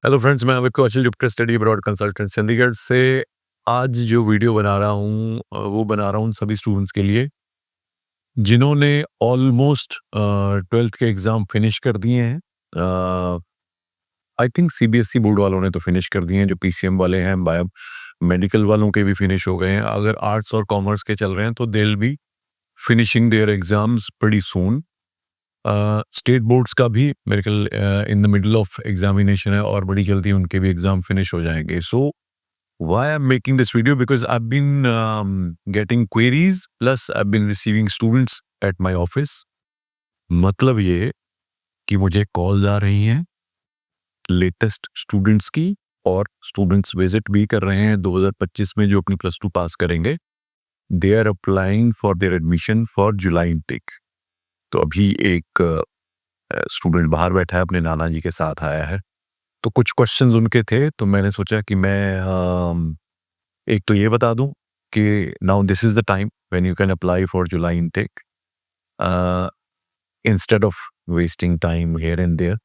Hello friends, मैं अमित कौशल जुपकर study abroad consultant Chandigarh से। आज जो वीडियो बना रहा हूँ वो बना रहा हूँ उन सभी स्टूडेंट्स के लिए जिन्होंने ऑलमोस्ट 12th के एग्ज़ाम फिनिश कर दिए हैं। आई थिंक सीबीएसई बोर्ड वालों ने तो फिनिश कर दिए हैं, जो पीसीएम वाले हैं, बायो मेडिकल वालों के भी फिनिश हो गए हैं। अगर आर्ट्स और कॉमर्स के चल रहे हैं तो they will be finishing their exams pretty soon. State boards का भी मेरे ख्याल in the middle of examination है और बड़ी जल्दी उनके भी एग्जाम फिनिश हो जाएंगे। So why I am making this video, because I been getting queries plus I been receiving students at my office. मतलब ये कि मुझे कॉल्स आ रही हैं लेटेस्ट स्टूडेंट्स की, और स्टूडेंट्स विजिट भी कर रहे हैं 2025 में जो अपनी प्लस टू पास करेंगे। They are applying for their admission for July intake. तो अभी एक स्टूडेंट बाहर बैठा है, अपने नाना जी के साथ आया है, तो कुछ क्वेश्चंस उनके थे, तो मैंने सोचा कि मैं एक तो ये बता दूं कि now this is the time when you can apply for July intake instead of wasting time here and there.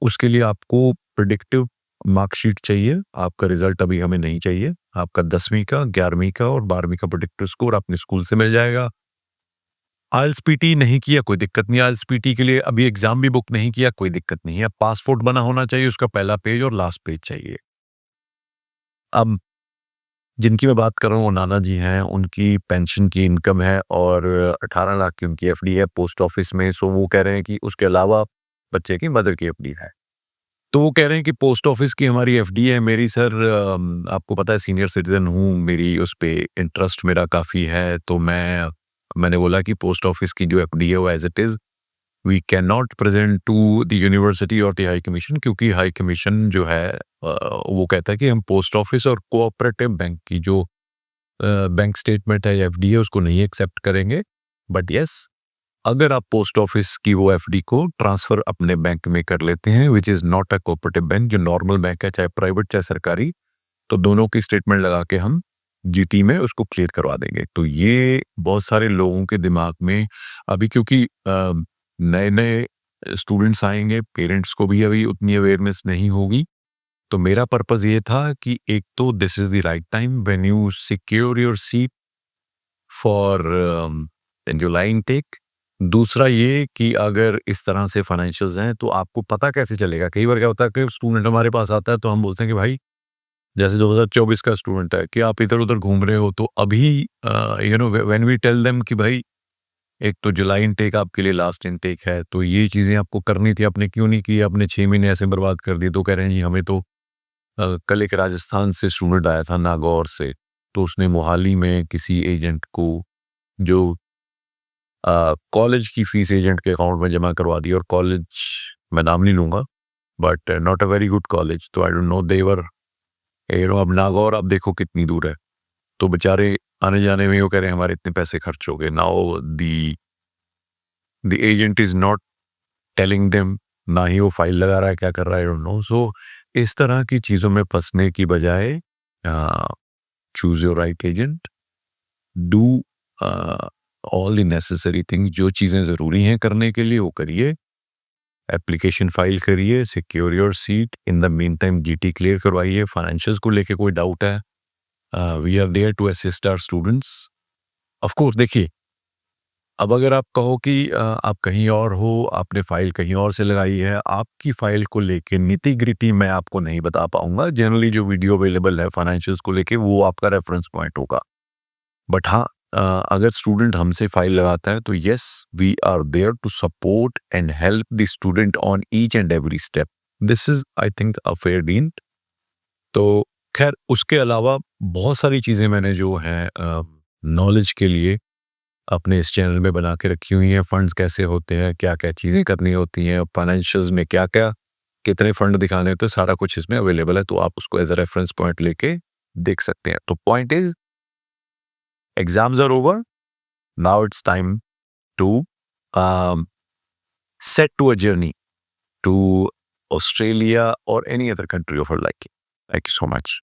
उसके लिए आपको प्रिडिक्टिव मार्कशीट चाहिए। आपका रिजल्ट अभी हमें नहीं चाहिए। आपका 10वीं का, 11वीं का और 12वीं का प्रिडिक्टिव स्कोर अपने स्कूल से मिल जाएगा। आइल्स पीटी नहीं किया, कोई दिक्कत नहीं। आइल्स पीटी के लिए अभी एग्जाम भी बुक नहीं किया, कोई दिक्कत नहीं है। पासपोर्ट बना होना चाहिए, उसका पहला पेज और लास्ट पेज चाहिए। अब जिनकी मैं बात कर रहा हूँ वो नाना जी हैं, उनकी पेंशन की इनकम है और 18 लाख की उनकी एफडी है पोस्ट ऑफिस में। सो वो कह रहे हैं कि उसके अलावा बच्चे की मदर की एफडी है। तो वो कह रहे हैं कि पोस्ट ऑफिस की हमारी एफडी है। मेरी सर आपको पता है सीनियर सिटीजन हूँ, मेरी उस पे इंटरेस्ट मेरा काफ़ी है। तो मैंने बोला कि पोस्ट ऑफिस की जो एफडी है वो as it is we can not present to the university और द हाई कमीशन, क्योंकि हाई कमीशन जो है वो कहता है कि हम पोस्ट ऑफिस और कोऑपरेटिव बैंक की जो बैंक स्टेटमेंट है या एफडी है उसको नहीं एक्सेप्ट करेंगे। बट यस, अगर आप पोस्ट ऑफिस की वो एफडी को ट्रांसफर अपने बैंक में कर लेते हैं, which is not a cooperative bank, जो नॉर्मल बैंक है, चाहे प्राइवेट चाहे सरकारी, तो दोनों की स्टेटमेंट लगा के हम जीटी में उसको क्लियर करवा देंगे। तो ये बहुत सारे लोगों के दिमाग में अभी, क्योंकि नए नए स्टूडेंट्स आएंगे, पेरेंट्स को भी अभी उतनी अवेयरनेस नहीं होगी। तो मेरा पर्पस ये था कि एक तो this is the right time when you secure your seat for July intake. दूसरा ये कि अगर इस तरह से फाइनेंशियल्स हैं तो आपको पता कैसे चलेगा। कई बार क्या होता है कि स्टूडेंट हमारे पास आता है तो हम बोलते हैं कि भाई, जैसे 2024 का स्टूडेंट है कि आप इधर-उधर घूम रहे हो, तो अभी व्हेन वी टेल देम कि भाई एक तो जुलाई इनटेक आपके लिए लास्ट इनटेक है, तो ये चीज़ें आपको करनी थी, आपने क्यों नहीं की, आपने 6 महीने ऐसे बर्बाद कर दिए। तो कह रहे हैं जी हमें तो कल एक राजस्थान से स्टूडेंट आया था नागौर से, तो उसने मोहाली में किसी एजेंट को जो कॉलेज की फीस एजेंट के अकाउंट में जमा करवा दी, और कॉलेज मैं नाम नहीं लूँगा, but not a very good college. तो आई डोंट नो, देवर अब नागौर आप देखो कितनी दूर है। तो बेचारे आने जाने में वो कह रहे हैं हमारे इतने पैसे खर्च हो गए। Now the agent is not telling them, ना ही वो फाइल लगा रहा है, क्या कर रहा है आई डोंट नो। सो इस तरह की चीज़ों में फंसने की बजाय choose your right agent, do all the necessary things, जो चीज़ें ज़रूरी हैं करने के लिए वो करिए। एप्लीकेशन फाइल करिए, secure your seat, in the mean time GT clear करवाइए। फाइनेंशियल्स को लेके कोई डाउट है, we are there to assist our students. Of course देखिए, अब अगर आप कहो कि आप कहीं और हो, आपने फाइल कहीं और से लगाई है, आपकी फाइल को लेके निटी-ग्रिटी मैं आपको नहीं बता पाऊंगा। जनरली जो वीडियो अवेलेबल है फाइनेंशियल्स को लेके वो आपका रेफरेंस पॉइंट होगा। बट हाँ, अगर स्टूडेंट हमसे फाइल लगाता है तो yes, we are there to support and help the student on each and every step. This is I think a fair deal. तो खैर, उसके अलावा बहुत सारी चीज़ें मैंने जो है नॉलेज के लिए अपने इस चैनल में बना के रखी हुई हैं। फंड्स कैसे होते हैं, क्या क्या चीज़ें करनी होती हैं, फाइनेंशियल्स में क्या क्या कितने फंड दिखाने होते हैं, सारा कुछ इसमें अवेलेबल है। तो आप उसको एज अ रेफरेंस पॉइंट लेके देख सकते हैं। तो point is, exams are over, now it's time to set to a journey to Australia or any other country of our liking. Thank you so much.